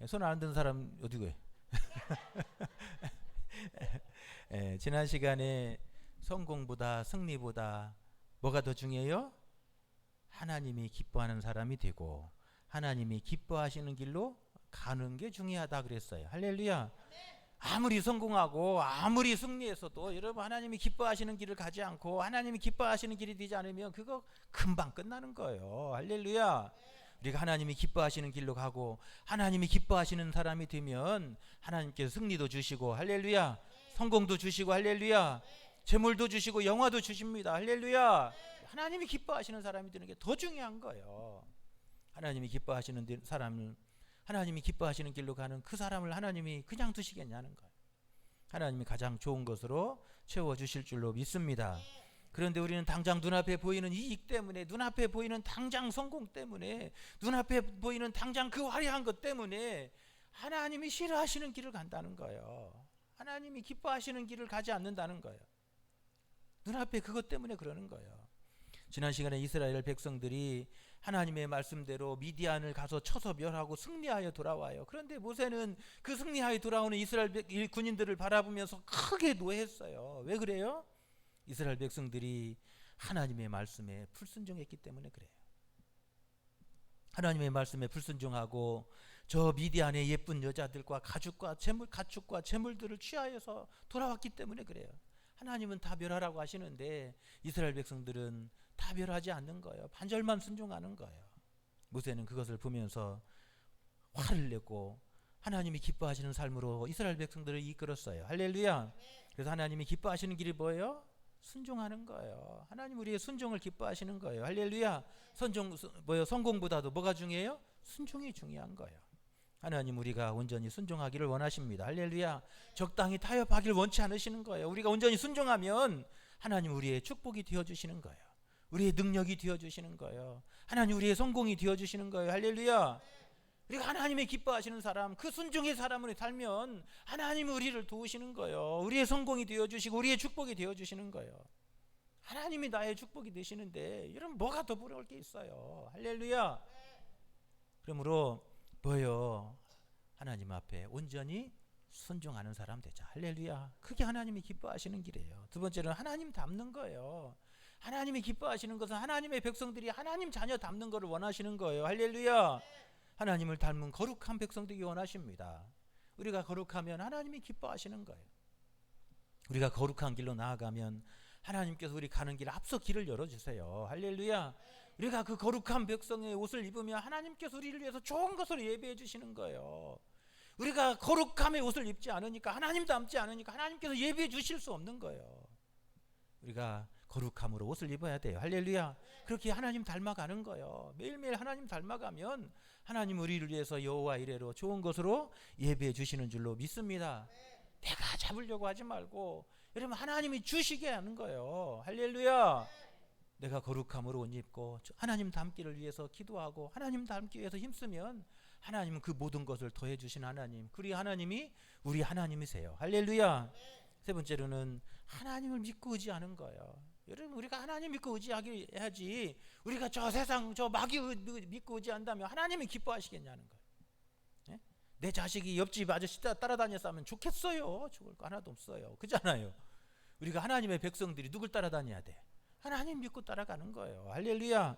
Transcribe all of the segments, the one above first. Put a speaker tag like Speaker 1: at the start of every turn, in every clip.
Speaker 1: 손 안 든 사람 어디고 해? 지난 시간에 성공보다 승리보다 뭐가 더 중요해요? 하나님이 기뻐하는 사람이 되고 하나님이 기뻐하시는 길로 가는 게 중요하다 그랬어요. 할렐루야. 아무리 성공하고 아무리 승리했어도 여러분 하나님이 기뻐하시는 길을 가지 않고 하나님이 기뻐하시는 길이 되지 않으면 그거 금방 끝나는 거예요. 할렐루야. 우리가 하나님이 기뻐하시는 길로 가고 하나님이 기뻐하시는 사람이 되면 하나님께서 승리도 주시고 할렐루야, 성공도 주시고 할렐루야, 재물도 주시고 영화도 주십니다. 할렐루야. 하나님이 기뻐하시는 사람이 되는 게 더 중요한 거예요. 하나님이 기뻐하시는 사람을, 하나님이 기뻐하시는 길로 가는 그 사람을 하나님이 그냥 두시겠냐는 거예요. 하나님이 가장 좋은 것으로 채워주실 줄로 믿습니다. 그런데 우리는 당장 눈앞에 보이는 이익 때문에, 눈앞에 보이는 당장 성공 때문에, 눈앞에 보이는 당장 그 화려한 것 때문에 하나님이 싫어하시는 길을 간다는 거예요. 하나님이 기뻐하시는 길을 가지 않는다는 거예요. 눈앞에 그것 때문에 그러는 거예요. 지난 시간에 이스라엘 백성들이 하나님의 말씀대로 미디안을 가서 쳐서 멸하고 승리하여 돌아와요. 그런데 모세는 그 승리하여 돌아오는 이스라엘 군인들을 바라보면서 크게 노했어요. 왜 그래요? 이스라엘 백성들이 하나님의 말씀에 불순종했기 때문에 그래요. 하나님의 말씀에 불순종하고 저 미디안의 예쁜 여자들과 가축과 재물들을 취하여서 돌아왔기 때문에 그래요. 하나님은 다 멸하라고 하시는데 이스라엘 백성들은 다 멸하지 않는 거예요. 반절만 순종하는 거예요. 모세는 그것을 보면서 화를 내고 하나님이 기뻐하시는 삶으로 이스라엘 백성들을 이끌었어요. 할렐루야. 그래서 하나님이 기뻐하시는 길이 뭐예요? 순종하는 거예요. 하나님 우리의 순종을 기뻐하시는 거예요. 할렐루야. 성공보다도 뭐가 중요해요? 순종이 중요한 거예요. 하나님 우리가 온전히 순종하기를 원하십니다. 할렐루야. 적당히 타협하기를 원치 않으시는 거예요. 우리가 온전히 순종하면 하나님 우리의 축복이 되어주시는 거예요. 우리의 능력이 되어주시는 거예요. 하나님 우리의 성공이 되어주시는 거예요. 할렐루야. 우리가 하나님의 기뻐하시는 사람, 그 순종의 사람으로 살면 하나님이 우리를 도우시는 거예요. 우리의 성공이 되어주시고 우리의 축복이 되어주시는 거예요. 하나님이 나의 축복이 되시는데 여러분 뭐가 더 부러울 게 있어요. 할렐루야. 그러므로 뭐요? 하나님 앞에 온전히 순종하는 사람 되자. 할렐루야. 그게 하나님이 기뻐하시는 길이에요. 두 번째는 하나님 닮는 거예요. 하나님이 기뻐하시는 것은 하나님의 백성들이 하나님 자녀 닮는 것을 원하시는 거예요. 할렐루야. 하나님을 닮은 거룩한 백성 되기 원하십니다. 우리가 거룩하면 하나님이 기뻐하시는 거예요. 우리가 거룩한 길로 나아가면 하나님께서 우리 가는 길 앞서 길을 열어주세요. 할렐루야. 우리가 그 거룩한 백성의 옷을 입으면 하나님께서 우리를 위해서 좋은 것을 예배해 주시는 거예요. 우리가 거룩함의 옷을 입지 않으니까, 하나님 닮지 않으니까 하나님께서 예배해 주실 수 없는 거예요. 우리가 거룩함으로 옷을 입어야 돼요. 할렐루야. 그렇게 하나님 닮아가는 거예요. 매일매일 하나님 닮아가면 하나님 우리를 위해서 여호와 이레로 좋은 것으로 예배해 주시는 줄로 믿습니다. 내가 잡으려고 하지 말고 여러분 하나님이 주시게 하는 거예요. 할렐루야. 내가 거룩함으로 옷 입고 하나님 닮기를 위해서 기도하고 하나님 닮기 위해서 힘쓰면 하나님은 그 모든 것을 더해 주신 하나님, 그리 하나님이 우리 하나님이세요. 할렐루야. 세 번째로는 하나님을 믿고 의지하는 거예요. 여러분 우리가 하나님 믿고 의지하기 해야지, 우리가 저 세상 저 마귀 믿고 의지한다면 하나님이 기뻐하시겠냐는 거예요. 네? 내 자식이 옆집 아저씨 따라다녔으면 좋겠어요? 죽을 거 하나도 없어요. 그렇잖아요. 우리가 하나님의 백성들이 누굴 따라다녀야 돼? 하나님 믿고 따라가는 거예요. 할렐루야.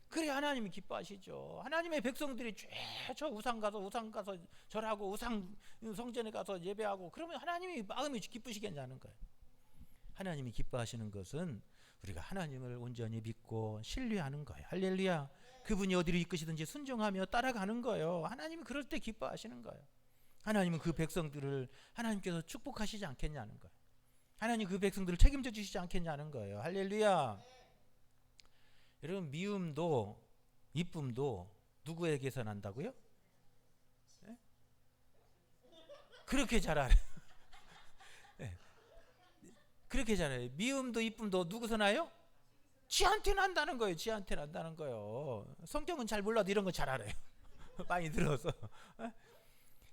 Speaker 1: 그래 하나님이 기뻐하시죠. 하나님의 백성들이 저 우상 가서 절하고 우상 성전에 가서 예배하고 그러면 하나님이 마음이 기쁘시겠냐는 거예요. 하나님이 기뻐하시는 것은 우리가 하나님을 온전히 믿고 신뢰하는 거예요. 할렐루야. 그분이 어디로 이끄시든지 순종하며 따라가는 거예요. 하나님이 그럴 때 기뻐하시는 거예요. 하나님은 그 백성들을 하나님께서 축복하시지 않겠냐는 거예요. 하나님 그 백성들을 책임져 주시지 않겠냐는 거예요. 할렐루야. 여러분 미움도 이쁨도 누구에게서 난다고요? 네? 그렇게 잘 알아요. 네. 그렇게 잘 알아요. 미움도 이쁨도 누구서 나요? 지한테 난다는 거예요. 지한테 난다는 거예요. 성경은 잘 몰라도 이런 거 잘 알아요. 많이 들어서.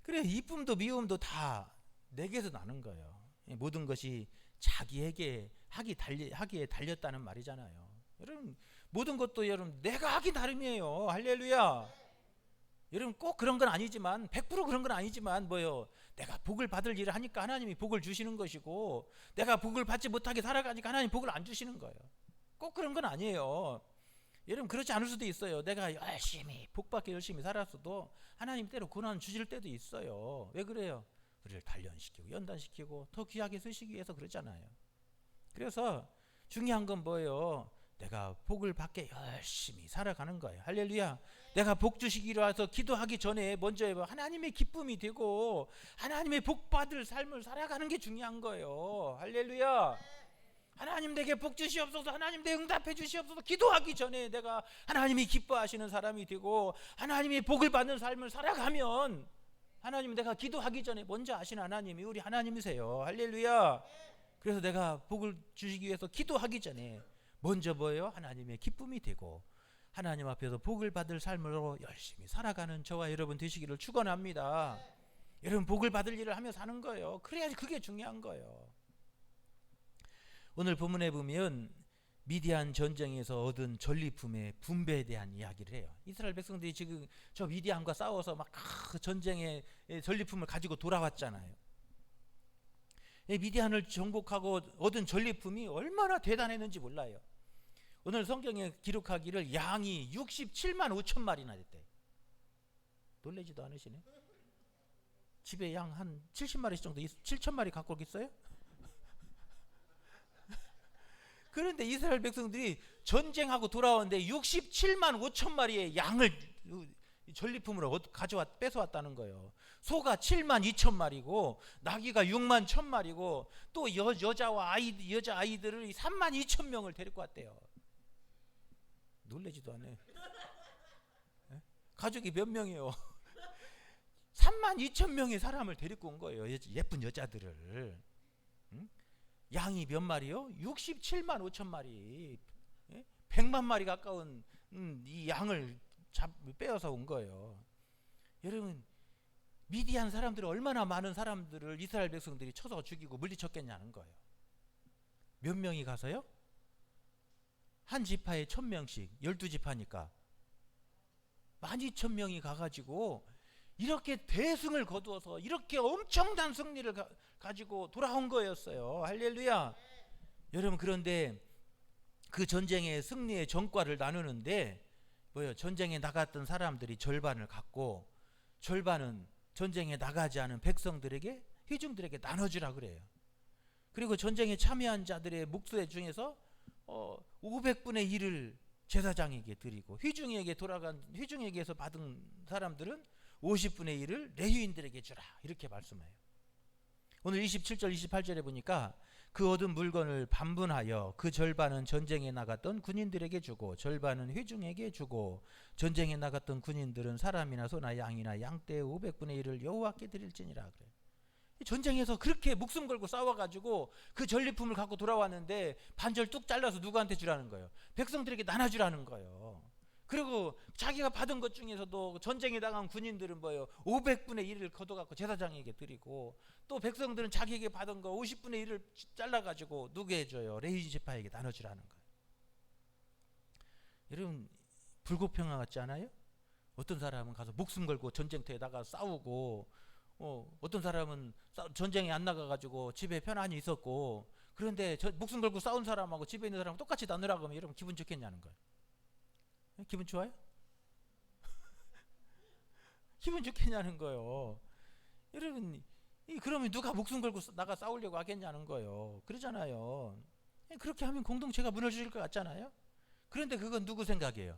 Speaker 1: 그래 이쁨도 미움도 다 내게서 나는 거예요. 모든 것이 자기에게 하기에 달렸다는 말이잖아요. 여러분 모든 것도 여러분 내가 하기 나름이에요. 할렐루야. 여러분 꼭 그런 건 아니지만 100% 그런 건 아니지만 뭐요? 내가 복을 받을 일을 하니까 하나님이 복을 주시는 것이고 내가 복을 받지 못하게 살아가니까 하나님 복을 안 주시는 거예요. 꼭 그런 건 아니에요. 여러분 그렇지 않을 수도 있어요. 내가 열심히 복받게 열심히 살았어도 하나님 때로 고난 주실 때도 있어요. 왜 그래요? 우리를 단련시키고 연단시키고 더 귀하게 쓰시기 위해서 그러잖아요. 그래서 중요한 건 뭐예요? 내가 복을 받게 열심히 살아가는 거예요. 할렐루야. 내가 복 주시기로 해서 기도하기 전에 먼저 하나님의 기쁨이 되고 하나님의 복 받을 삶을 살아가는 게 중요한 거예요. 할렐루야. 하나님 내게 복 주시옵소서, 하나님 내 응답해 주시옵소서 기도하기 전에 내가 하나님이 기뻐하시는 사람이 되고 하나님의 복을 받는 삶을 살아가면 하나님 내가 기도하기 전에 먼저 아시는 하나님이 우리 하나님이세요. 할렐루야. 그래서 내가 복을 주시기 위해서 기도하기 전에 먼저 뭐예요? 하나님의 기쁨이 되고 하나님 앞에서 복을 받을 삶으로 열심히 살아가는 저와 여러분 되시기를 축원합니다. 여러분 복을 받을 일을 하며 사는 거예요. 그래야지 그게 중요한 거예요. 오늘 본문에 보면 미디안 전쟁에서 얻은 전리품의 분배에 대한 이야기를 해요. 이스라엘 백성들이 지금 저 미디안과 싸워서 막 전쟁의 전리품을 가지고 돌아왔잖아요. 미디안을 정복하고 얻은 전리품이 얼마나 대단했는지 몰라요. 오늘 성경에 기록하기를 양이 67만 5천 마리나 됐대. 놀라지도 않으시네. 집에 양 한 70마리 정도 7천 마리 갖고 있어요? 그런데 이스라엘 백성들이 전쟁하고 돌아오는데 67만 5천 마리의 양을 전리품으로 뺏어왔다는 거예요. 소가 7만 2천 마리고 나귀가 6만 1천 마리고 또 여자 아이들을 3만 2천 명을 데리고 왔대요. 놀라지도 않네. 가족이 몇 명이에요? 3만 2천 명의 사람을 데리고 온 거예요. 예쁜 여자들을. 양이 몇 마리요? 67만 5천 마리. 100만 마리 가까운 이 양을 빼어서 온 거예요. 여러분 미디안 사람들은 얼마나 많은 사람들을 이스라엘 백성들이 쳐서 죽이고 물리쳤겠냐는 거예요. 몇 명이 가서요? 한 지파에 1000명씩 12지파니까 12,000명이 가가지고 이렇게 대승을 거두어서 이렇게 엄청난 승리를 가지고 돌아온 거였어요. 할렐루야. 여러분 그런데 그 전쟁의 승리의 전과를 나누는데 뭐예요? 전쟁에 나갔던 사람들이 절반을 갖고 절반은 전쟁에 나가지 않은 백성들에게 회중들에게 나눠주라 그래요. 그리고 전쟁에 참여한 자들의 목수 중에서 500분의 1을 제사장에게 드리고 회중에게서 받은 사람들은 50분의 1을 레위인들에게 주라 이렇게 말씀해요. 오늘 27절 28절에 보니까 그 얻은 물건을 반분하여 그 절반은 전쟁에 나갔던 군인들에게 주고 절반은 회중에게 주고 전쟁에 나갔던 군인들은 사람이나 소나 양이나 양떼의 500분의 1을 여호와께 드릴지니라 그래요. 전쟁에서 그렇게 목숨 걸고 싸워가지고 그 전리품을 갖고 돌아왔는데 반절 뚝 잘라서 누구한테 주라는 거예요? 백성들에게 나눠주라는 거예요. 그리고 자기가 받은 것 중에서도 전쟁에 나간 군인들은 뭐예요? 500분의 1을 걷어갖고 제사장에게 드리고 또 백성들은 자기에게 받은 거 50분의 1을 잘라가지고 누구에게 줘요? 레위 지파에게 나눠주라는 거예요. 여러분 불공평한 것 같지 않아요? 어떤 사람은 가서 목숨 걸고 전쟁터에 나가 싸우고 어떤 사람은 전쟁에 안 나가가지고 집에 편안히 있었고 그런데 목숨 걸고 싸운 사람하고 집에 있는 사람하고 똑같이 나누라고 하면 여러분 기분 좋겠냐는 거예요. 기분 좋아요? 기분 좋겠냐는 거예요. 여러분 그러면 누가 목숨 걸고 나가 싸우려고 하겠냐는 거예요. 그러잖아요. 그렇게 하면 공동체가 무너질 것 같잖아요. 그런데 그건 누구 생각이에요?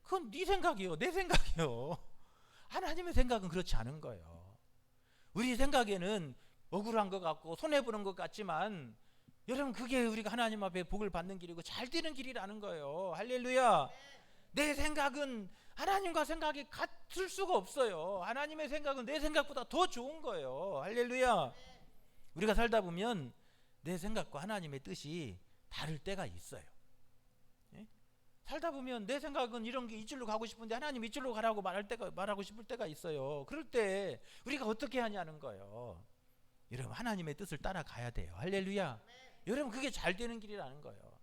Speaker 1: 그건 네 생각이에요. 내 생각이에요. 하나님의 생각은 그렇지 않은 거예요. 우리 생각에는 억울한 것 같고 손해보는 것 같지만 여러분 그게 우리가 하나님 앞에 복을 받는 길이고 잘 되는 길이라는 거예요. 할렐루야. 내 생각은 하나님과 생각이 같을 수가 없어요. 하나님의 생각은 내 생각보다 더 좋은 거예요. 할렐루야. 우리가 살다 보면 내 생각과 하나님의 뜻이 다를 때가 있어요. 살다 보면 내 생각은 이런 게 이쪽으로 가고 싶은데 하나님 이쪽으로 가라고 말하고 싶을 때가 있어요. 그럴 때 우리가 어떻게 하냐는 거예요. 여러분 하나님의 뜻을 따라가야 돼요. 할렐루야. 여러분 그게 잘 되는 길이라는 거예요.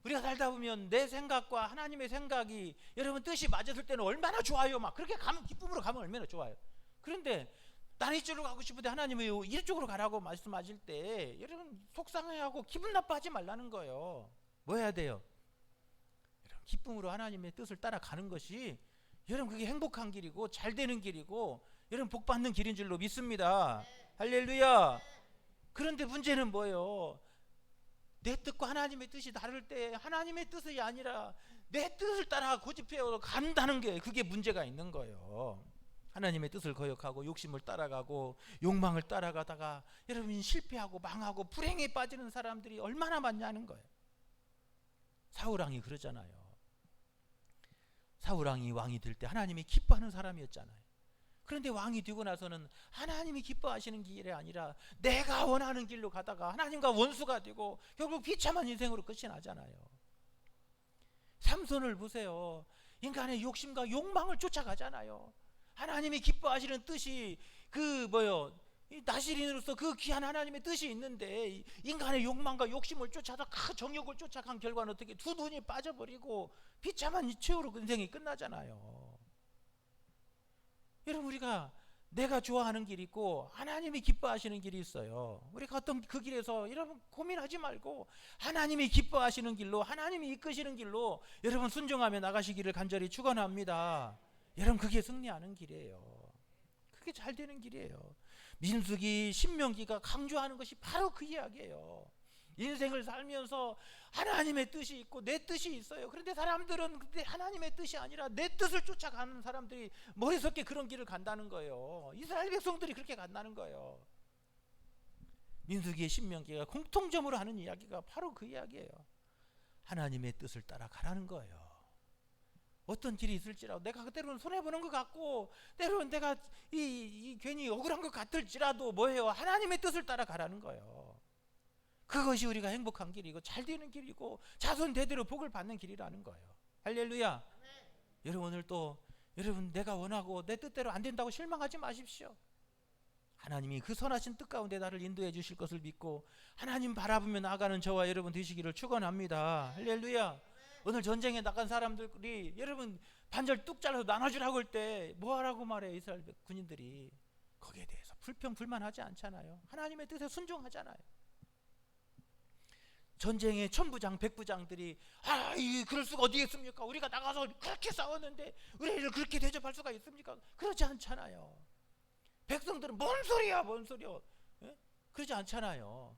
Speaker 1: 우리가 살다 보면 내 생각과 하나님의 생각이 여러분 뜻이 맞았을 때는 얼마나 좋아요. 막 그렇게 가면, 기쁨으로 가면 얼마나 좋아요. 그런데 나는 이쪽으로 가고 싶은데 하나님이 이쪽으로 가라고 말씀하실 때 여러분 속상해하고 기분 나빠하지 말라는 거예요. 뭐 해야 돼요? 여러분 기쁨으로 하나님의 뜻을 따라가는 것이 여러분 그게 행복한 길이고 잘 되는 길이고 여러분 복 받는 길인 줄로 믿습니다. 할렐루야. 그런데 문제는 뭐예요? 내 뜻과 하나님의 뜻이 다를 때 하나님의 뜻이 아니라 내 뜻을 따라 고집해서 간다는 게 그게 문제가 있는 거예요. 하나님의 뜻을 거역하고 욕심을 따라가고 욕망을 따라가다가 여러분 실패하고 망하고 불행에 빠지는 사람들이 얼마나 많냐는 거예요. 사울왕이 그러잖아요. 사울왕이 왕이 될 때 하나님이 기뻐하는 사람이었잖아요. 그런데 왕이 되고 나서는 하나님이 기뻐하시는 길이 아니라 내가 원하는 길로 가다가 하나님과 원수가 되고 결국 비참한 인생으로 끝이 나잖아요. 삼손을 보세요. 인간의 욕심과 욕망을 쫓아가잖아요. 하나님이 기뻐하시는 뜻이 나시린으로서 그 귀한 하나님의 뜻이 있는데 인간의 욕망과 욕심을 쫓아서 그 정욕을 쫓아간 결과는 어떻게 두 눈이 빠져버리고 비참한 최후로 인생이 끝나잖아요. 여러분 우리가 내가 좋아하는 길이 있고 하나님이 기뻐하시는 길이 있어요. 우리가 어떤 그 길에서 여러분 고민하지 말고 하나님이 기뻐하시는 길로 하나님이 이끄시는 길로 여러분 순종하며 나가시기를 간절히 축원합니다. 여러분 그게 승리하는 길이에요. 그게 잘 되는 길이에요. 민수기 신명기가 강조하는 것이 바로 그 이야기예요. 인생을 살면서 하나님의 뜻이 있고 내 뜻이 있어요. 그런데 사람들은 그때 하나님의 뜻이 아니라 내 뜻을 쫓아가는 사람들이 머리속에 그런 길을 간다는 거예요. 이스라엘 백성들이 그렇게 간다는 거예요. 민수기의 신명기가 공통점으로 하는 이야기가 바로 그 이야기예요. 하나님의 뜻을 따라가라는 거예요. 어떤 길이 있을지라도 내가 때로는 손해보는 것 같고 때로는 내가 괜히 억울한 것 같을지라도 뭐예요? 하나님의 뜻을 따라가라는 거예요. 그것이 우리가 행복한 길이고 잘 되는 길이고 자손 대대로 복을 받는 길이라는 거예요. 할렐루야. 여러분 오늘 또 여러분 내가 원하고 내 뜻대로 안 된다고 실망하지 마십시오. 하나님이 그 선하신 뜻 가운데 나를 인도해 주실 것을 믿고 하나님 바라보며 나아가는 저와 여러분 되시기를 축원합니다. 할렐루야. 오늘 전쟁에 나간 사람들이 여러분 반절 뚝 잘라서 나눠주라고 할 때 뭐하라고 말해요? 이스라엘 군인들이 거기에 대해서 불평불만하지 않잖아요. 하나님의 뜻에 순종하잖아요. 전쟁의 천부장 백부장들이 그럴 수가 어디 있습니까? 우리가 나가서 그렇게 싸웠는데 우리를 그렇게 대접할 수가 있습니까? 그렇지 않잖아요. 백성들은 뭔 소리야 예? 그러지 않잖아요.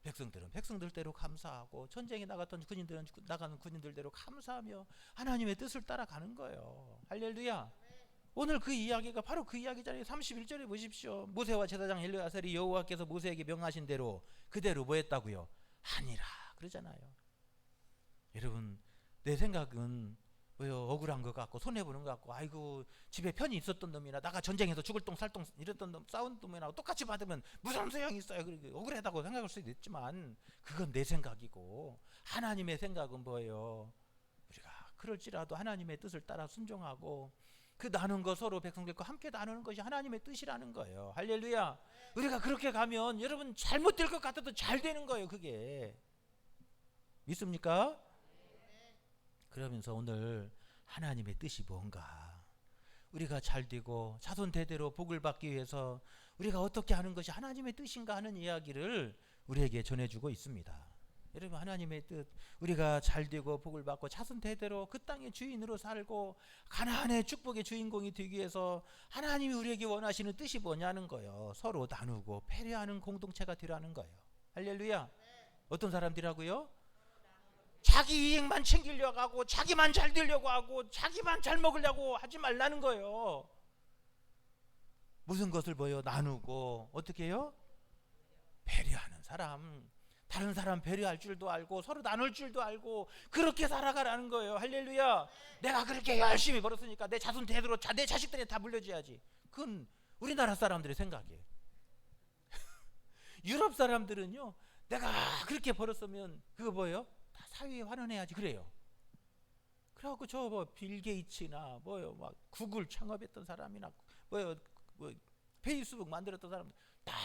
Speaker 1: 백성들은 백성들대로 감사하고 전쟁에 나갔던 군인들은 나가는 군인들대로 감사하며 하나님의 뜻을 따라가는 거예요. 할렐루야. 오늘 그 이야기가 바로 그 이야기잖아요. 31절에 보십시오. 모세와 제사장 엘르야살이 여호와께서 모세에게 명하신 대로 그대로 뭐 했다고요? 하니라 그러잖아요. 여러분 내 생각은 억울한 것 같고 손해보는 것 같고 아이고 집에 편히 있었던 놈이나 나가 전쟁에서 죽을 똥 살똥 이랬던 놈 싸운 놈이나 똑같이 받으면 무슨 소용이 있어요. 억울하다고 생각할 수도 있지만 그건 내 생각이고 하나님의 생각은 뭐예요? 우리가 그럴지라도 하나님의 뜻을 따라 순종하고 그 나눈 거 서로 백성들과 함께 나누는 것이 하나님의 뜻이라는 거예요. 할렐루야. 우리가 그렇게 가면 여러분 잘못될 것 같아도 잘 되는 거예요. 그게 믿습니까? 그러면서 오늘 하나님의 뜻이 뭔가 우리가 잘 되고 자손 대대로 복을 받기 위해서 우리가 어떻게 하는 것이 하나님의 뜻인가 하는 이야기를 우리에게 전해주고 있습니다. 여러분 하나님의 뜻 우리가 잘 되고 복을 받고 자손 대대로 그 땅의 주인으로 살고 가나안의 축복의 주인공이 되기 위해서 하나님이 우리에게 원하시는 뜻이 뭐냐는 거예요. 서로 나누고 배려하는 공동체가 되라는 거예요. 할렐루야. 어떤 사람들이라고요? 자기 이익만 챙기려고 하고 자기만 잘 되려고 하고 자기만 잘 먹으려고 하지 말라는 거예요. 무슨 것을 나누고 어떻게 해요? 배려하는 사람, 다른 사람 배려할 줄도 알고 서로 나눌 줄도 알고 그렇게 살아가라는 거예요. 할렐루야. 내가 그렇게 열심히 벌었으니까 내 자손 대대로 내 자식들이 다 물려줘야지. 그건 우리나라 사람들의 생각이에요. 유럽 사람들은요 내가 그렇게 벌었으면 그거 뭐예요? 다 사회에 환원해야지 그래요. 그래갖고 저 빌 게이츠나 막 구글 창업했던 사람이나 페이스북 만들었던 사람들 다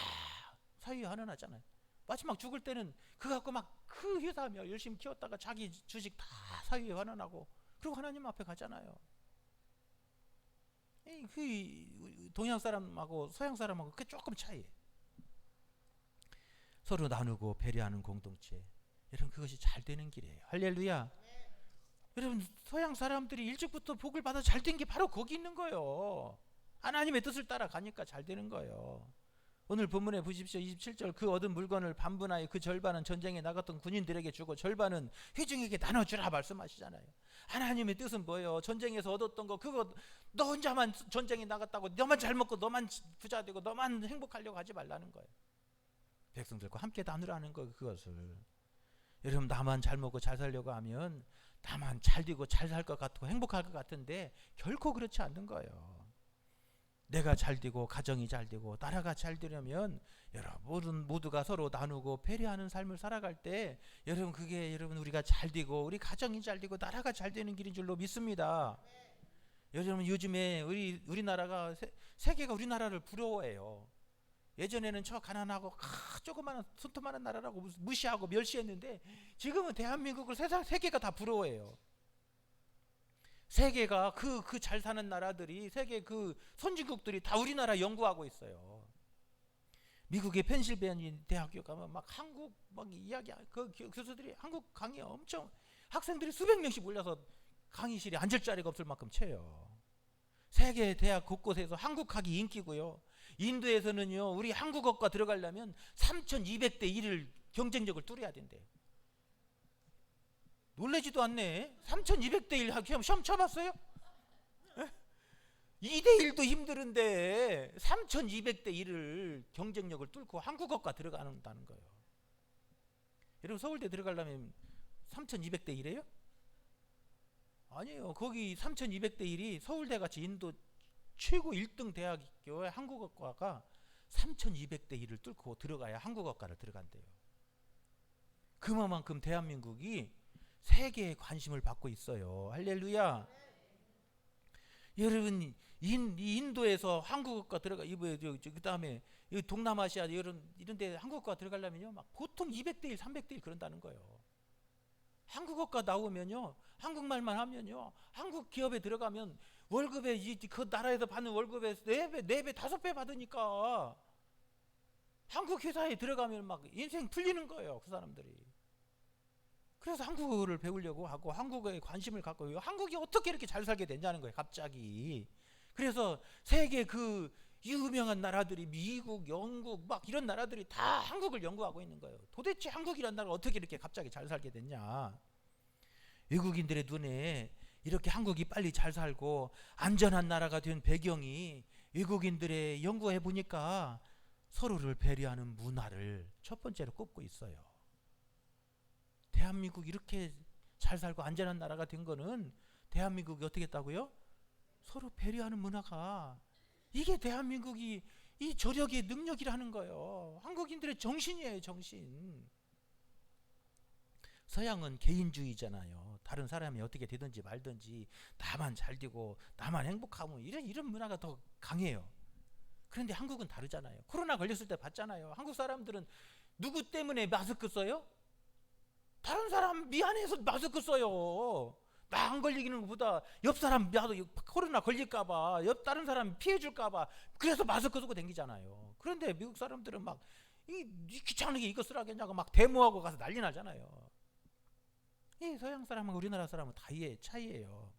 Speaker 1: 사회에 환원하잖아요. 마지막 죽을 때는 그거 갖고 막 그 회사며 열심히 키웠다가 자기 주식 다 사유에 환원하고 그리고 하나님 앞에 가잖아요. 그 동양 사람하고 서양 사람하고 그 조금 차이. 서로 나누고 배려하는 공동체. 여러분 그것이 잘 되는 길이에요. 할렐루야. 여러분 서양 사람들이 일찍부터 복을 받아 잘 된 게 바로 거기 있는 거예요. 하나님의 뜻을 따라가니까 잘 되는 거예요. 오늘 본문에 보십시오. 27절 그 얻은 물건을 반분하여 그 절반은 전쟁에 나갔던 군인들에게 주고 절반은 회중에게 나눠주라 말씀하시잖아요. 하나님의 뜻은 뭐예요? 전쟁에서 얻었던 거 그거 너 혼자만 전쟁에 나갔다고 너만 잘 먹고 너만 부자 되고 너만 행복하려고 하지 말라는 거예요. 백성들과 함께 나누라는 거 그것을. 여러분 나만 잘 먹고 잘 살려고 하면 나만 잘 되고 잘 살 것 같고 행복할 것 같은데 결코 그렇지 않는 거예요. 내가 잘 되고 가정이 잘 되고 나라가 잘 되려면 여러분 모두가 서로 나누고 배려하는 삶을 살아갈 때 여러분 그게 여러분 우리가 잘 되고 우리 가정이 잘 되고 나라가 잘 되는 길인 줄로 믿습니다. 여러분 요즘에 우리나라가 세계가 우리나라를 부러워해요. 예전에는 저 가난하고 조그마한 손톱만한 나라라고 무시하고 멸시했는데 지금은 대한민국을 세계가 다 부러워해요. 세계가 그 잘 사는 나라들이 세계 그 선진국들이 다 우리나라 연구하고 있어요. 미국의 펜실베니아 대학교 가면 막 한국 막 이야기 그 교수들이 한국 강의 엄청 학생들이 수백 명씩 몰려서 강의실에 앉을 자리가 없을 만큼 채요. 세계 대학 곳곳에서 한국학이 인기고요. 인도에서는요 우리 한국어과 들어가려면 3,200대 1을 경쟁력을 뚫어야 된대요. 놀라지도 않네. 3,200대 1 시험 쳐봤어요? 2대 1도 힘드는데 3,200대 1을 경쟁력을 뚫고 한국어과 들어간다는 거예요. 여러분 서울대 들어가려면 3,200대 1이에요? 아니에요. 거기 3,200대 1이 서울대같이 인도 최고 1등 대학교의 한국어과가 3,200대 1을 뚫고 들어가야 한국어과를 들어간대요. 그만큼 대한민국이 세계의 관심을 받고 있어요. 할렐루야. 여러분 인도에서 한국어과 들어가 그 다음에 동남아시아 이런데 한국어과 들어가려면요 막 보통 200대 1, 300대 1 그런다는 거예요. 한국어과 나오면요 한국말만 하면요 한국 기업에 들어가면 월급에 그 나라에서 받는 월급에 4배 5배 받으니까 한국 회사에 들어가면 막 인생 풀리는 거예요. 그 사람들이. 그래서 한국어를 배우려고 하고 한국어에 관심을 갖고 한국이 어떻게 이렇게 잘 살게 됐냐는 거예요. 갑자기. 그래서 세계 그 유명한 나라들이 미국, 영국 막 이런 나라들이 다 한국을 연구하고 있는 거예요. 도대체 한국이란 나라가 어떻게 이렇게 갑자기 잘 살게 됐냐. 외국인들의 눈에 이렇게 한국이 빨리 잘 살고 안전한 나라가 된 배경이 외국인들의 연구해 보니까 서로를 배려하는 문화를 첫 번째로 꼽고 있어요. 대한민국이 이렇게 잘 살고 안전한 나라가 된 거는 대한민국이 어떻게 했다고요? 서로 배려하는 문화가 이게 대한민국이 이 조력의 능력이라는 거예요. 한국인들의 정신이에요. 정신. 서양은 개인주의잖아요. 다른 사람이 어떻게 되든지 말든지 나만 잘 되고 나만 행복하면 이런 문화가 더 강해요. 그런데 한국은 다르잖아요. 코로나 걸렸을 때 봤잖아요. 한국 사람들은 누구 때문에 마스크 써요? 다른 사람 미안해서 마스크 써요. 나 안 걸리기는 것보다 옆 사람 나도 코로나 걸릴까봐 다른 사람 피해줄까봐 그래서 마스크 쓰고 다니잖아요. 그런데 미국 사람들은 막 귀찮게 이거 쓰라겠냐고 막 데모하고 가서 난리 나잖아요. 이 서양 사람하고 우리나라 사람은 다 차이예요.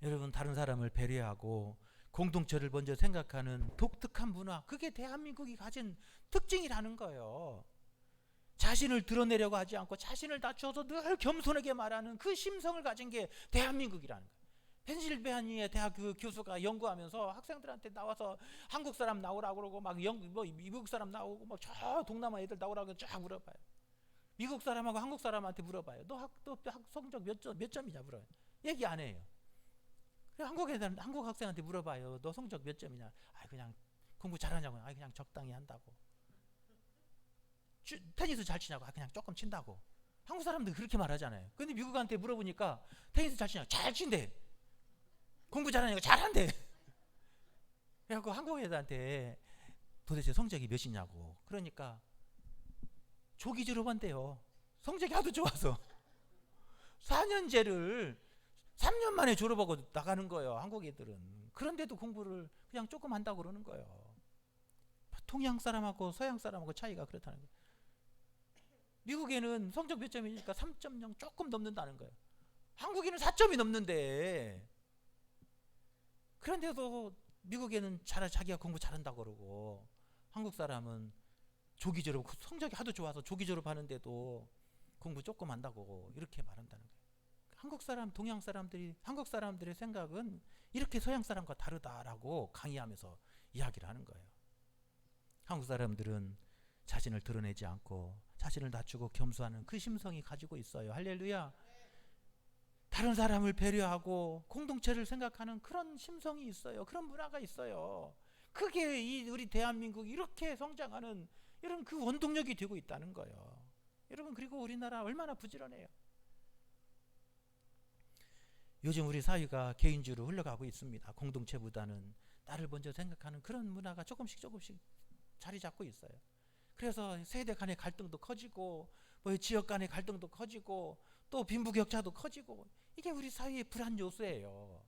Speaker 1: 여러분 다른 사람을 배려하고 공동체를 먼저 생각하는 독특한 문화, 그게 대한민국이 가진 특징이라는 거예요. 자신을 드러내려고 하지 않고 자신을 낮춰서 늘 겸손하게 말하는 그 심성을 가진 게 대한민국이라는 거예요. 펜실베니아 대학 그 교수가 연구하면서 학생들한테 나와서 한국 사람 나오라고 그러고 막 미국 사람 나오고 막 저 동남아 애들 나오라고 쫙 물어봐요. 미국 사람하고 한국 사람한테 물어봐요. 너 학 성적 몇 점이냐 물어요. 얘기 안 해요. 한국 학생한테 물어봐요. 너 성적 몇 점이냐? 그냥 공부 잘하냐고. 그냥 적당히 한다고. 테니스 잘 치냐고. 그냥 조금 친다고. 한국 사람들 그렇게 말하잖아요. 근데 미국한테 물어보니까 테니스 잘 치냐고. 잘 친대. 공부 잘하냐고. 잘한대. 그래갖고 한국 애들한테 도대체 성적이 몇이냐고. 그러니까 조기 졸업한대요. 성적이 하도 좋아서 4년제를 3년 만에 졸업하고 나가는 거예요. 한국 애들은. 그런데도 공부를 그냥 조금 한다고 그러는 거예요. 동양 사람하고 서양 사람하고 차이가 그렇다는 거예요. 미국에는 성적 몇 점이니까 3.0 조금 넘는다는 거예요. 한국에는 4점이 넘는데, 그런데도 미국에는 자기가 공부 잘한다고 그러고, 한국 사람은 조기 졸업, 성적이 하도 좋아서 조기 졸업하는데도 공부 조금 한다고 이렇게 말한다는 거예요. 한국 사람, 동양 사람들이, 한국 사람들의 생각은 이렇게 서양 사람과 다르다라고 강의하면서 이야기를 하는 거예요. 한국 사람들은 자신을 드러내지 않고 자신을 낮추고 겸손하는 그 심성이 가지고 있어요. 할렐루야. 다른 사람을 배려하고 공동체를 생각하는 그런 심성이 있어요. 그런 문화가 있어요. 그게 우리 대한민국이 이렇게 성장하는 이런 그 원동력이 되고 있다는 거예요. 여러분, 그리고 우리나라 얼마나 부지런해요. 요즘 우리 사회가 개인주의로 흘러가고 있습니다. 공동체보다는 나를 먼저 생각하는 그런 문화가 조금씩 자리 잡고 있어요. 그래서 세대 간의 갈등도 커지고, 지역 간의 갈등도 커지고, 또 빈부격차도 커지고, 이게 우리 사회의 불안 요소예요.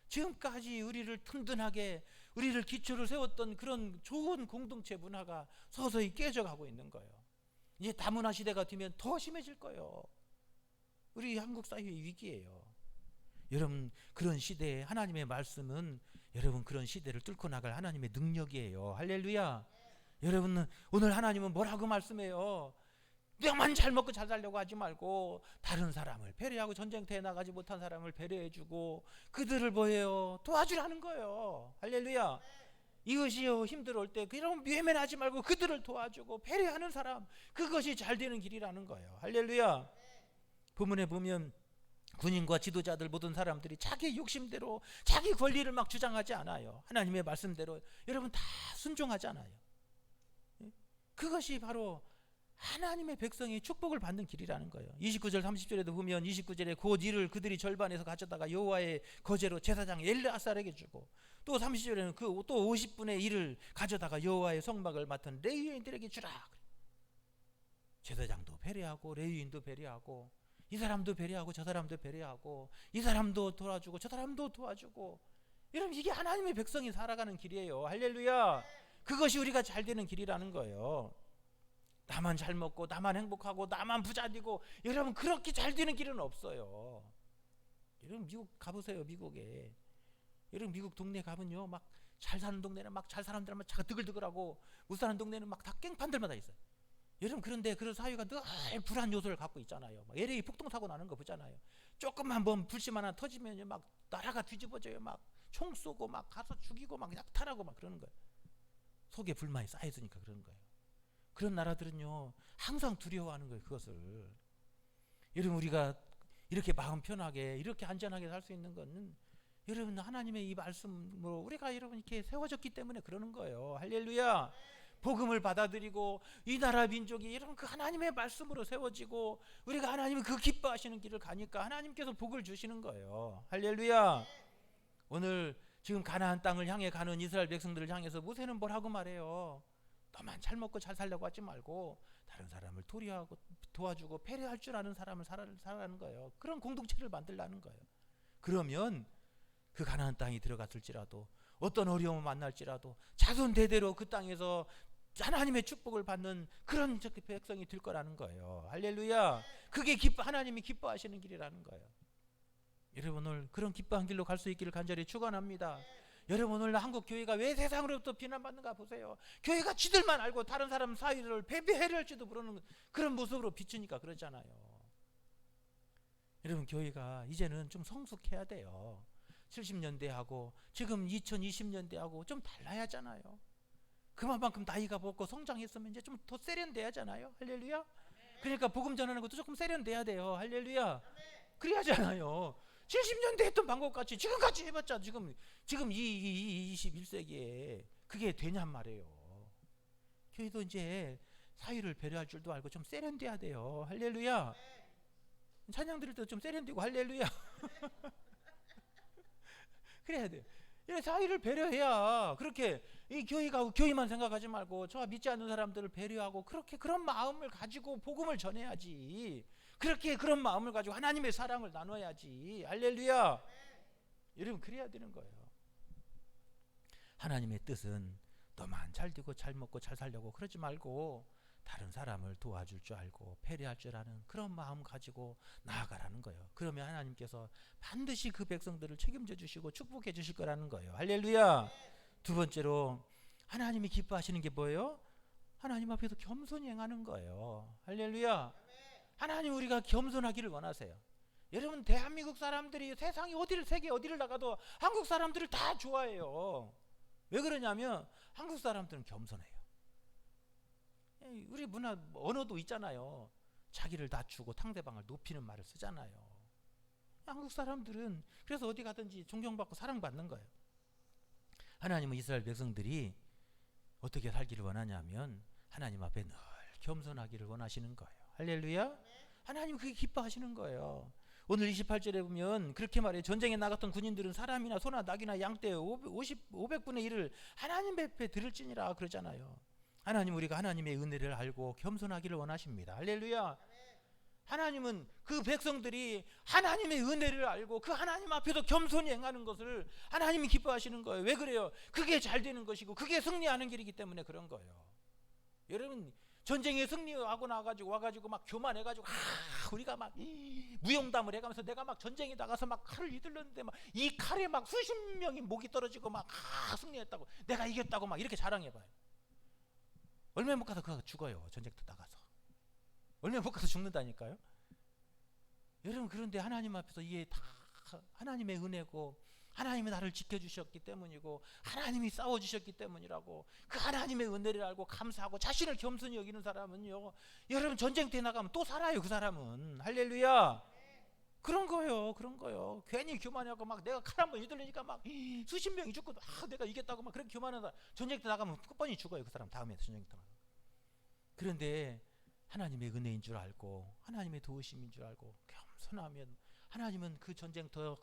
Speaker 1: 지금까지 우리를 튼튼하게, 우리를 기초를 세웠던 그런 좋은 공동체 문화가 서서히 깨져가고 있는 거예요. 이제 다문화 시대가 되면 더 심해질 거예요. 우리 한국 사회의 위기예요. 여러분, 그런 시대에 하나님의 말씀은 여러분 그런 시대를 뚫고 나갈 하나님의 능력이에요. 할렐루야. 여러분, 오늘 하나님은 뭐라고 말씀해요? 너만 잘 먹고 잘 살려고 하지 말고 다른 사람을 배려하고, 전쟁터에 나가지 못한 사람을 배려해주고 그들을 뭐예요? 도와주라는 거예요. 할렐루야. 이것이요, 힘들어올 때 그런 외면하지 말고 그들을 도와주고 배려하는 사람, 그것이 잘 되는 길이라는 거예요. 할렐루야. 본문에 보면 군인과 지도자들, 모든 사람들이 자기 욕심대로 자기 권리를 막 주장하지 않아요. 하나님의 말씀대로 여러분 다 순종하잖아요. 그것이 바로 하나님의 백성이 축복을 받는 길이라는 거예요. 29절 30절에도 보면 29절에 곧 이를 그들이 절반에서 가져다가 여호와의 거제로 제사장 엘르아살에게 주고, 또 30절에는 그 또 50분의 1을 가져다가 여호와의 성막을 맡은 레위인들에게 주라. 제사장도 배려하고 레위인도 배려하고, 이 사람도 배려하고 저 사람도 배려하고, 이 사람도 도와주고 저 사람도 도와주고. 여러분, 이게 하나님의 백성이 살아가는 길이에요. 할렐루야. 그것이 우리가 잘 되는 길이라는 거예요. 나만 잘 먹고 나만 행복하고 나만 부자 되고, 여러분 그렇게 잘 되는 길은 없어요. 여러분 미국 가보세요. 미국에 여러분 미국 동네 가면요, 막 잘 사는 동네는 막 잘 사람들은 막 드글드글하고, 못 사는 동네는 막 다 깽판들마다 있어요. 여러분, 그런데 그런 사회가 늘 불안 요소를 갖고 있잖아요. 막 LA 폭동사고 나는 거 보잖아요. 조금만 불씨 하나 터지면 막 나라가 뒤집어져요. 막 총 쏘고 막 가서 죽이고 막 약탈하고 막 그러는 거예요. 속에 불만이 쌓여있으니까 그러는 거예요. 그런 나라들은요 항상 두려워하는 거예요. 그것을. 여러분, 우리가 이렇게 마음 편하게 이렇게 안전하게 살 수 있는 것은 여러분 하나님의 이 말씀으로 우리가 여러분 이렇게 세워졌기 때문에 그러는 거예요. 할렐루야. 복음을 받아들이고 이 나라 민족이 여러분 그 하나님의 말씀으로 세워지고, 우리가 하나님이 그 기뻐하시는 길을 가니까 하나님께서 복을 주시는 거예요. 할렐루야. 오늘 지금 가나안 땅을 향해 가는 이스라엘 백성들을 향해서 모세는 뭐라고 말해요? 너만 잘 먹고 잘 살려고 하지 말고 다른 사람을 도와주고 배려할 줄 아는 사람을 살아가는 거예요. 그런 공동체를 만들라는 거예요. 그러면 그 가나안 땅이 들어갔을지라도, 어떤 어려움을 만날지라도 자손 대대로 그 땅에서 하나님의 축복을 받는 그런 백성이 될 거라는 거예요. 할렐루야. 그게 하나님이 기뻐하시는 길이라는 거예요. 여러분, 오늘 그런 기뻐한 길로 갈 수 있기를 간절히 축원합니다. 여러분, 오늘 한국 교회가 왜 세상으로부터 비난받는가 보세요. 교회가 지들만 알고 다른 사람 사이를 배려할지도 모르는 그런 모습으로 비추니까 그러잖아요. 여러분, 교회가 이제는 좀 성숙해야 돼요. 70년대하고 지금 2020년대하고 좀 달라야 하잖아요. 그만큼 나이가 먹고 성장했으면 이제 좀 더 세련돼야 하잖아요. 할렐루야. 그러니까 복음 전하는 것도 조금 세련돼야 돼요. 할렐루야. 그래야잖아요. 70년대 했던 방법같이 지금같이 해봤자 지금 이 21세기에 그게 되냔 말이에요. 교회도 이제 사회를 배려할 줄도 알고 좀 세련돼야 돼요. 할렐루야. 찬양 드릴 때 좀 세련되고 할렐루야. 그래야 돼요. 사회를 배려해야 그렇게 이 교회만 생각하지 말고 저와 믿지 않는 사람들을 배려하고 그렇게 그런 마음을 가지고 복음을 전해야지. 그렇게 그런 마음을 가지고 하나님의 사랑을 나눠야지. 할렐루야. 여러분 그래야 되는 거예요. 하나님의 뜻은 너만 잘 되고 잘 먹고 잘 살려고 그러지 말고 다른 사람을 도와줄 줄 알고 배려할 줄 아는 그런 마음 가지고 나아가라는 거예요. 그러면 하나님께서 반드시 그 백성들을 책임져 주시고 축복해 주실 거라는 거예요. 할렐루야. 두 번째로 하나님이 기뻐하시는 게 뭐예요? 하나님 앞에서 겸손히 행하는 거예요. 할렐루야. 하나님 우리가 겸손하기를 원하세요. 여러분 대한민국 사람들이 세상에 세계 어디를 나가도 한국 사람들을 다 좋아해요. 왜 그러냐면 한국 사람들은 겸손해요. 우리 문화 언어도 있잖아요. 자기를 낮추고 상대방을 높이는 말을 쓰잖아요. 한국 사람들은 그래서 어디 가든지 존경받고 사랑받는 거예요. 하나님은 이스라엘 백성들이 어떻게 살기를 원하냐면 하나님 앞에 늘 겸손하기를 원하시는 거예요. 할렐루야. 하나님 그게 기뻐하시는 거예요. 오늘 28절에 보면 그렇게 말해요. 전쟁에 나갔던 군인들은 사람이나 소나 낙이나 양떼 500분의 1을 하나님 앞에 드릴지니라 그러잖아요. 하나님 우리가 하나님의 은혜를 알고 겸손하기를 원하십니다. 할렐루야. 하나님은 그 백성들이 하나님의 은혜를 알고 그 하나님 앞에서 겸손히 행하는 것을 하나님이 기뻐하시는 거예요. 왜 그래요? 그게 잘 되는 것이고 그게 승리하는 길이기 때문에 그런 거예요. 여러분 전쟁에 승리하고 와가지고 막 교만해가지고 우리가 막 무용담을 해가면서 내가 막 전쟁에 나가서 막 칼을 휘둘렀는데 막 이 칼에 막 수십 명이 목이 떨어지고 막 승리했다고 내가 이겼다고 막 이렇게 자랑해봐요. 얼마 못 가서 그거 죽어요. 전쟁터 나가서 얼마 못 가서 죽는다니까요. 여러분 그런데 하나님 앞에서 이게 다 하나님의 은혜고 하나님이 나를 지켜주셨기 때문이고 하나님이 싸워주셨기 때문이라고 그 하나님의 은혜를 알고 감사하고 자신을 겸손히 여기는 사람은요 여러분 전쟁터에 나가면 또 살아요. 그 사람은. 할렐루야. 그런 거예요. 괜히 교만하고 막 내가 칼 한번 휘둘리니까 막 수십 명이 죽고 내가 이겼다고 막 그렇게 교만하다. 전쟁터 나가면 끝번이 죽어요. 그 사람 다음에 전쟁터. 그런데 하나님의 은혜인 줄 알고 하나님의 도우심인 줄 알고 겸손하면 하나님은 그 전쟁터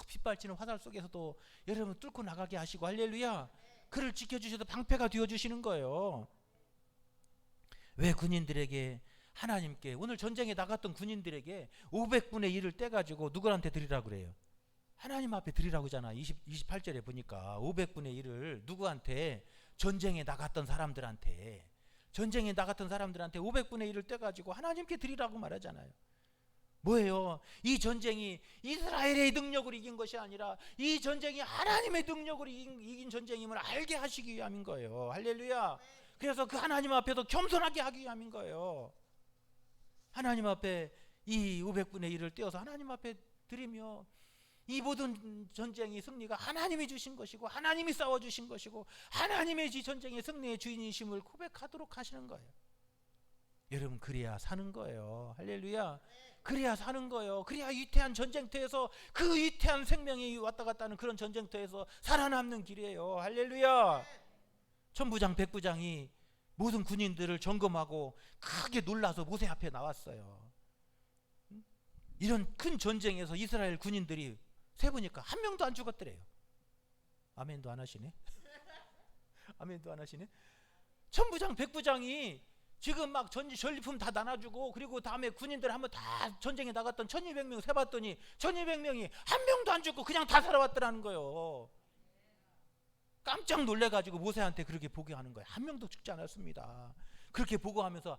Speaker 1: 빗발치는 화살 속에서도 여러분 뚫고 나가게 하시고 할렐루야. 그를 지켜주셔서 방패가 되어주시는 거예요. 왜 군인들에게 하나님께 오늘 전쟁에 나갔던 군인들에게 500분의 1을 떼가지고 누구한테 드리라고 그래요? 하나님 앞에 드리라고 하잖아. 28절에 보니까 500분의 1을 누구한테? 전쟁에 나갔던 사람들한테 500분의 1을 떼가지고 하나님께 드리라고 말하잖아요. 뭐예요? 이 전쟁이 이스라엘의 능력으로 이긴 것이 아니라 이 전쟁이 하나님의 능력으로 이긴 전쟁임을 알게 하시기 위함인 거예요. 할렐루야. 그래서 그 하나님 앞에서 겸손하게 하기 위함인 거예요. 하나님 앞에 이 500분의 1을 떼어서 하나님 앞에 드리며 이 모든 전쟁의 승리가 하나님이 주신 것이고 하나님이 싸워주신 것이고 하나님의 이 전쟁의 승리의 주인이심을 고백하도록 하시는 거예요. 여러분 그래야 사는 거예요. 할렐루야. 그래야 사는 거예요. 그래야 위태한 전쟁터에서 그 위태한 생명이 왔다 갔다 하는 그런 전쟁터에서 살아남는 길이에요. 할렐루야. 천부장 백부장이 모든 군인들을 점검하고 크게 놀라서 모세 앞에 나왔어요. 이런 큰 전쟁에서 이스라엘 군인들이 세보니까 한 명도 안 죽었더래요. 아멘도 안 하시네. 아멘도 안 하시네. 천부장 백부장이 지금 막 전리품 다 나눠주고 그리고 다음에 군인들 한번 다 전쟁에 나갔던 1200명 세봤더니 1200명이 한 명도 안 죽고 그냥 다 살아왔더라는 거예요. 깜짝 놀래가지고 모세한테 그렇게 보고하는 거예요. 한 명도 죽지 않았습니다. 그렇게 보고하면서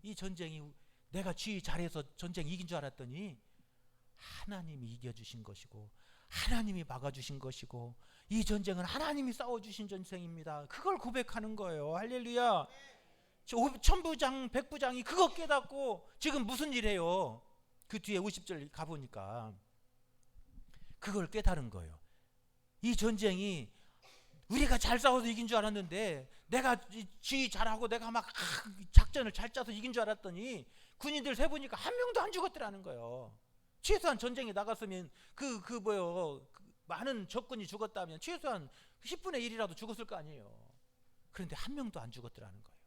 Speaker 1: 이 전쟁이 내가 지휘 잘해서 전쟁 이긴 줄 알았더니 하나님이 이겨주신 것이고 하나님이 막아주신 것이고 이 전쟁은 하나님이 싸워주신 전쟁입니다. 그걸 고백하는 거예요. 할렐루야. 천부장 백부장이 그거 깨닫고 지금 무슨 일 해요? 그 뒤에 50절 가보니까 그걸 깨달은 거예요. 이 전쟁이 우리가 잘 싸워서 이긴 줄 알았는데 내가 지휘 잘하고 내가 막 작전을 잘 짜서 이긴 줄 알았더니 군인들 세보니까 한 명도 안 죽었더라는 거예요. 최소한 전쟁에 나갔으면 많은 적군이 죽었다면 최소한 10분의 1이라도 죽었을 거 아니에요. 그런데 한 명도 안 죽었더라는 거예요.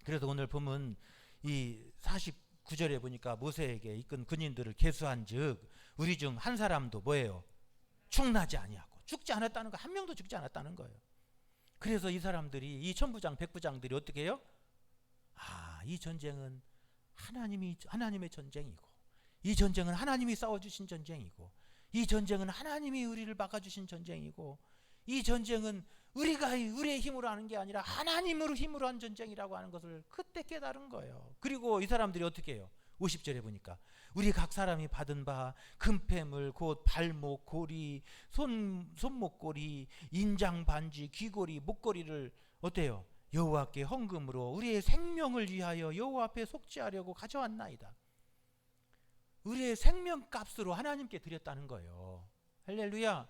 Speaker 1: 그래서 오늘 보면 이 49절에 보니까 모세에게 이끈 군인들을 계수한 즉 우리 중 한 사람도 뭐예요? 충나지 아니하고 죽지 않았다는 거, 한 명도 죽지 않았다는 거예요. 그래서 이 사람들이, 이 천부장 백부장들이 어떻게 해요? 이 전쟁은 하나님의 전쟁이고, 이 전쟁은 하나님이 싸워주신 전쟁이고, 이 전쟁은 하나님이 우리를 막아주신 전쟁이고, 이 전쟁은 우리의 힘으로 하는 게 아니라 하나님으로 힘으로 한 전쟁이라고 하는 것을 그때 깨달은 거예요. 그리고 이 사람들이 어떻게 해요? 50절에 보니까 우리 각 사람이 받은 바 금패물 곧 발목, 고리, 손목고리, 인장 반지, 귀고리, 목걸이를 어때요? 여호와께 헌금으로 우리의 생명을 위하여 여호와 앞에 속죄하려고 가져왔나이다. 우리의 생명값으로 하나님께 드렸다는 거예요. 할렐루야.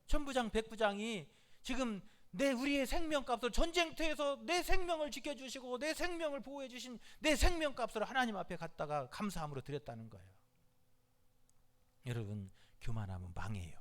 Speaker 1: 천부장 백부장이 지금 우리의 생명값으로, 전쟁터에서 내 생명을 지켜주시고 내 생명을 보호해 주신 내 생명값으로 하나님 앞에 갔다가 감사함으로 드렸다는 거예요. 여러분, 교만하면 망해요.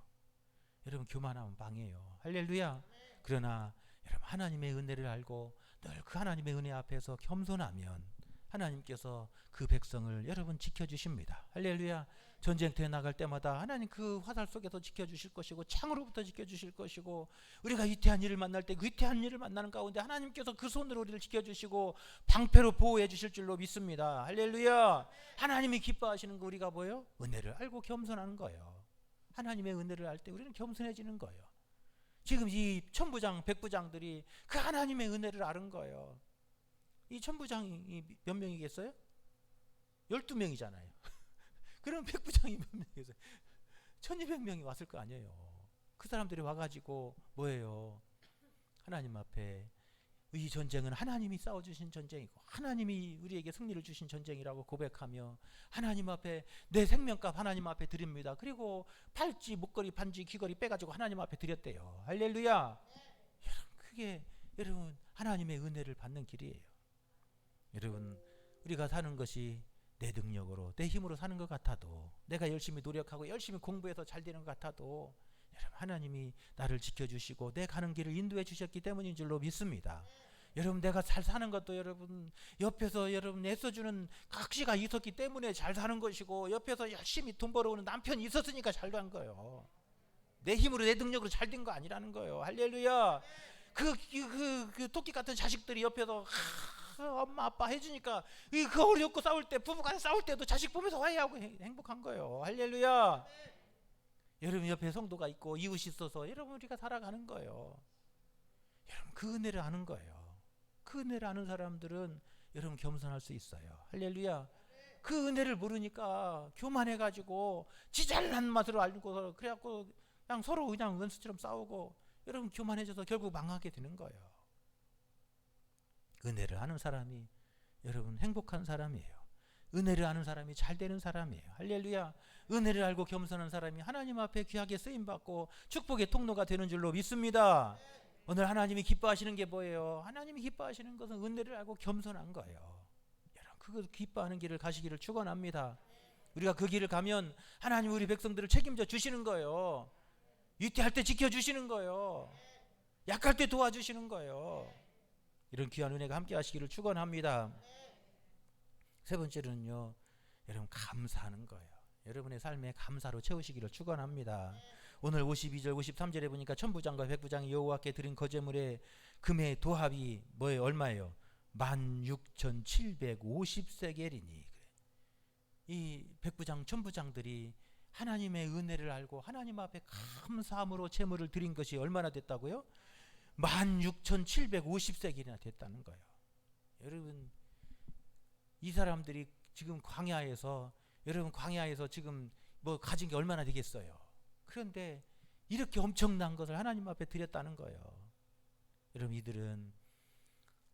Speaker 1: 여러분, 교만하면 망해요. 할렐루야. 그러나 여러분, 하나님의 은혜를 알고 늘 그 하나님의 은혜 앞에서 겸손하면 하나님께서 그 백성을 여러분 지켜주십니다. 할렐루야. 전쟁터에 나갈 때마다 하나님 그 화살 속에서 지켜주실 것이고, 창으로부터 지켜주실 것이고, 우리가 위태한 일을 만날 때 그 위태한 일을 만나는 가운데 하나님께서 그 손으로 우리를 지켜주시고 방패로 보호해 주실 줄로 믿습니다. 할렐루야. 하나님이 기뻐하시는 거 우리가 뭐예요? 은혜를 알고 겸손하는 거예요. 하나님의 은혜를 알 때 우리는 겸손해지는 거예요. 지금 이 천부장 백부장들이 그 하나님의 은혜를 아는 거예요. 이 천부장이 몇 명이겠어요? 12명이잖아요. 그럼 백부장이 몇 명이겠어요? 1200명이 왔을 거 아니에요. 그 사람들이 와가지고 뭐예요? 하나님 앞에 이 전쟁은 하나님이 싸워주신 전쟁이고 하나님이 우리에게 승리를 주신 전쟁이라고 고백하며 하나님 앞에 내 생명값 하나님 앞에 드립니다. 그리고 팔찌, 목걸이, 반지, 귀걸이 빼가지고 하나님 앞에 드렸대요. 할렐루야. 그게 여러분 하나님의 은혜를 받는 길이에요. 여러분, 우리가 사는 것이 내 능력으로, 내 힘으로 사는 것 같아도, 내가 열심히 노력하고 열심히 공부해서 잘 되는 것 같아도 여러분, 하나님이 나를 지켜주시고 내 가는 길을 인도해 주셨기 때문인 줄로 믿습니다. 여러분, 내가 잘 사는 것도 여러분 옆에서 여러분 애써주는 각시가 있었기 때문에 잘 사는 것이고, 옆에서 열심히 돈 벌어오는 남편이 있었으니까 잘 된 거예요. 내 힘으로 내 능력으로 잘 된 거 아니라는 거예요. 할렐루야. 그 토끼 같은 자식들이 옆에서 엄마 아빠 해주니까 그 어렵고 싸울 때, 부부간에 싸울 때도 자식 보면서 화해하고 행복한 거예요. 할렐루야. 여러분 옆에 성도가 있고 이웃이 있어서 여러분 우리가 살아가는 거예요. 여러분 그 은혜를 아는 거예요. 그 은혜를 아는 사람들은 여러분 겸손할 수 있어요. 할렐루야. 그 은혜를 모르니까 교만해가지고 지 잘난 맛으로 알고서 그래갖고 그냥 서로 그냥 원수처럼 싸우고 여러분 교만해져서 결국 망하게 되는 거예요. 은혜를 아는 사람이 여러분 행복한 사람이에요. 은혜를 아는 사람이 잘 되는 사람이에요. 할렐루야. 은혜를 알고 겸손한 사람이 하나님 앞에 귀하게 쓰임받고 축복의 통로가 되는 줄로 믿습니다. 오늘 하나님이 기뻐하시는 게 뭐예요? 하나님이 기뻐하시는 것은 은혜를 알고 겸손한 거예요. 여러분 그거 기뻐하는 길을 가시기를 축원합니다. 우리가 그 길을 가면 하나님 우리 백성들을 책임져 주시는 거예요. 위태할 때 지켜주시는 거예요. 약할 때 도와주시는 거예요. 이런 귀한 은혜가 함께 하시기를 축원합니다. 세 번째로는요, 여러분 감사하는 거예요. 여러분의 삶에 감사로 채우시기를 축원합니다. 오늘 52절 53절에 보니까 천부장과 백부장이 여호와께 드린 거제물의 금의 도합이 뭐예요? 얼마예요? 16,750세겔이니. 이 백부장 천부장들이 하나님의 은혜를 알고 하나님 앞에 감사함으로 제물을 드린 것이 얼마나 됐다고요? 16,750세겔이나 됐다는 거예요. 여러분 이 사람들이 지금 광야에서, 여러분 광야에서 지금 뭐 가진 게 얼마나 되겠어요. 그런데 이렇게 엄청난 것을 하나님 앞에 드렸다는 거예요. 여러분 이들은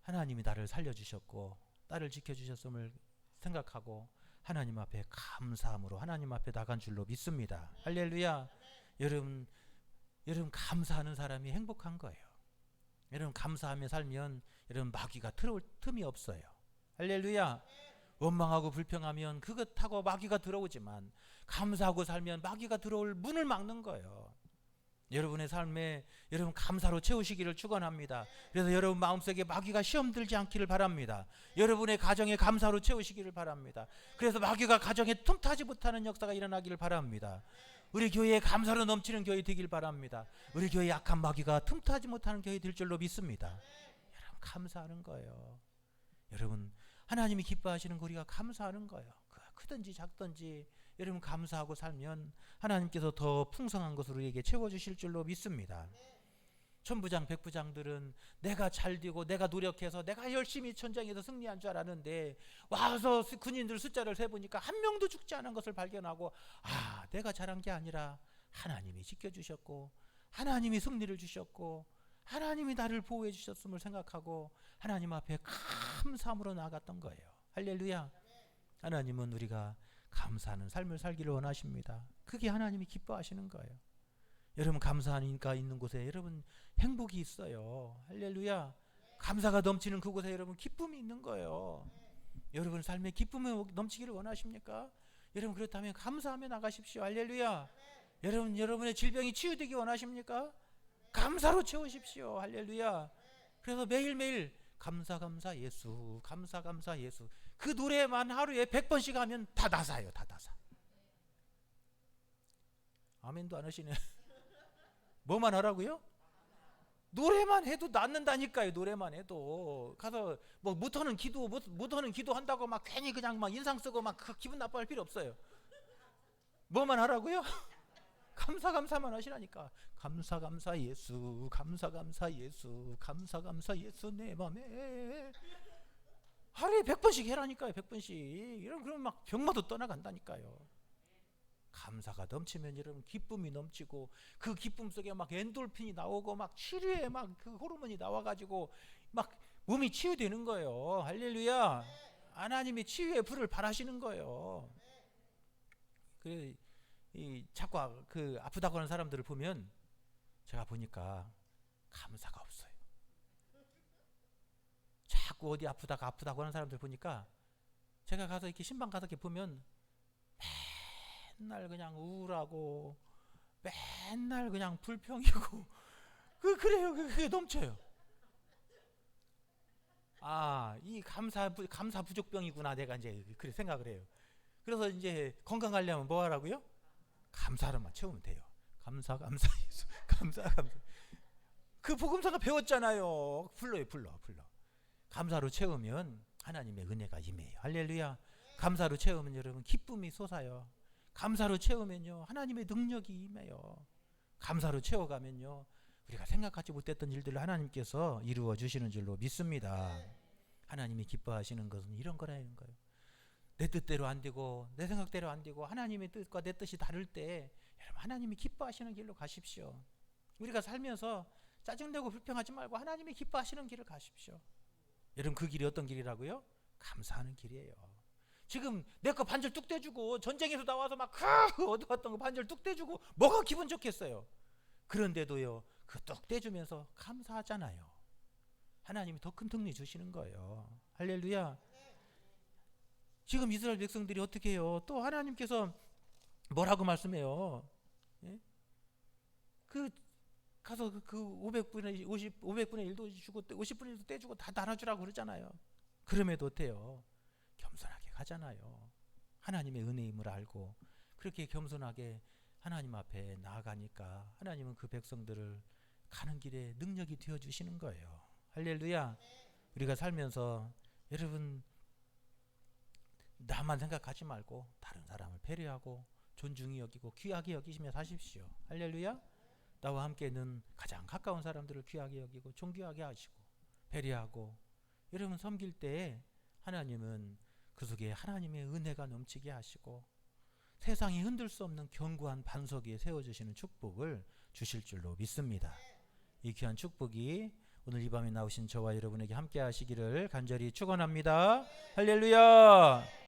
Speaker 1: 하나님이 나를 살려주셨고 나를 지켜주셨음을 생각하고 하나님 앞에 감사함으로 하나님 앞에 나간 줄로 믿습니다. 할렐루야. 여러분 감사하는 사람이 행복한 거예요. 여러분 감사하며 살면 여러분 마귀가 들어올 틈이 없어요. 할렐루야. 원망하고 불평하면 그것하고 마귀가 들어오지만 감사하고 살면 마귀가 들어올 문을 막는 거예요. 여러분의 삶에 여러분 감사로 채우시기를 축원합니다. 그래서 여러분 마음속에 마귀가 시험 들지 않기를 바랍니다. 여러분의 가정에 감사로 채우시기를 바랍니다. 그래서 마귀가 가정에 틈타지 못하는 역사가 일어나기를 바랍니다. 우리 교회에 감사로 넘치는 교회 되길 바랍니다. 우리 교회 약한 마귀가 틈타지 못하는 교회 될 줄로 믿습니다. 여러분 감사하는 거예요. 여러분 하나님이 기뻐하시는 거 우리가 감사하는 거예요. 크든지 작든지 여러분 감사하고 살면 하나님께서 더 풍성한 것으로 우리에게 채워주실 줄로 믿습니다. 천부장 백부장들은 내가 잘 되고 내가 노력해서 내가 열심히 전쟁에서 승리한 줄 알았는데 와서 군인들 숫자를 세보니까 한 명도 죽지 않은 것을 발견하고 아 내가 잘한 게 아니라 하나님이 지켜주셨고 하나님이 승리를 주셨고 하나님이 나를 보호해 주셨음을 생각하고 하나님 앞에 감사함으로 나아갔던 거예요. 할렐루야. 하나님은 우리가 감사하는 삶을 살기를 원하십니다. 그게 하나님이 기뻐하시는 거예요. 여러분 감사하니까 있는 곳에 여러분 행복이 있어요. 할렐루야. 감사가 넘치는 그곳에 여러분 기쁨이 있는 거예요. 여러분 삶에 기쁨이 넘치기를 원하십니까? 여러분 그렇다면 감사하며 나가십시오. 할렐루야. 여러분의 질병이 치유되기 원하십니까? 감사로 채우십시오. 할렐루야. 그래서 매일매일 감사 예수 감사 예수 그 노래만 하루에 100번씩 하면 다 나사요. 다 나사. 아멘도 안 하시네. 뭐만 하라고요? 노래만 해도 낫는다니까요. 노래만 해도 가서 뭐 못하는 기도 한다고 막 괜히 그냥 막 인상 쓰고 막 기분 나빠할 필요 없어요. 뭐만 하라고요? 감사만 하시라니까. 감사 예수 감사 예수 감사 예수 내 맘에 하루에 100번씩 해라니까요. 100번씩. 그러면 막 병마도 떠나간다니까요. 감사가 넘치면 여러분 기쁨이 넘치고 그 기쁨 속에 막 엔돌핀이 나오고 막 치료에 막 그 호르몬이 나와가지고 막 몸이 치유되는 거예요. 할렐루야. 하나님이 치유의 불을 발하시는 거예요. 그래 이 자꾸 그 아프다고 하는 사람들을 보면 제가 보니까 감사가 없어요. 자꾸 어디 아프다고 하는 사람들 보니까 제가 가서 이렇게 신방 가서 이렇게 보면 맨날 그냥 우울하고 맨날 그냥 불평이고 그래요. 그게 넘쳐요. 아, 이 감사 부족병이구나 내가 이제 그래 생각을 해요. 그래서 이제 건강하려면 뭐 하라고요? 감사로만 채우면 돼요. 감사 예수 감사 그 복음서가 배웠잖아요. 불러 감사로 채우면 하나님의 은혜가 임해요. 할렐루야. 감사로 채우면 여러분 기쁨이 솟아요. 감사로 채우면요 하나님의 능력이 임해요. 감사로 채워가면요 우리가 생각하지 못했던 일들을 하나님께서 이루어 주시는 줄로 믿습니다. 하나님이 기뻐하시는 것은 이런 거라는 거예요. 내 뜻대로 안 되고 내 생각대로 안 되고 하나님의 뜻과 내 뜻이 다를 때 여러분 하나님이 기뻐하시는 길로 가십시오. 우리가 살면서 짜증내고 불평하지 말고 하나님이 기뻐하시는 길을 가십시오. 여러분 그 길이 어떤 길이라고요? 감사하는 길이에요. 지금 내 거 반절 뚝 떼주고 전쟁에서 나와서 막 얻어왔던 거 반절 뚝 떼주고 뭐가 기분 좋겠어요. 그런데도요 그 뚝 떼주면서 감사하잖아요. 하나님이 더 큰 승리 주시는 거예요. 할렐루야. 지금 이스라엘 백성들이 어떻게 해요? 또 하나님께서 뭐라고 말씀해요? 그 가서 그 500분의 1도 주고 50분의 1도 떼주고 다 나눠주라고 그러잖아요. 그럼에도 어때요? 겸손하게 가잖아요. 하나님의 은혜임을 알고 그렇게 겸손하게 하나님 앞에 나아가니까 하나님은 그 백성들을 가는 길에 능력이 되어주시는 거예요. 할렐루야. 우리가 살면서 여러분 나만 생각하지 말고 다른 사람을 배려하고 존중히 여기고 귀하게 여기시며 사십시오. 할렐루야. 나와 함께는 가장 가까운 사람들을 귀하게 여기고 존귀하게 하시고 배려하고 여러분 섬길 때에 하나님은 그 속에 하나님의 은혜가 넘치게 하시고 세상이 흔들 수 없는 견고한 반석 위에 세워주시는 축복을 주실 줄로 믿습니다. 이 귀한 축복이 오늘 이 밤에 나오신 저와 여러분에게 함께 하시기를 간절히 축원합니다. 할렐루야.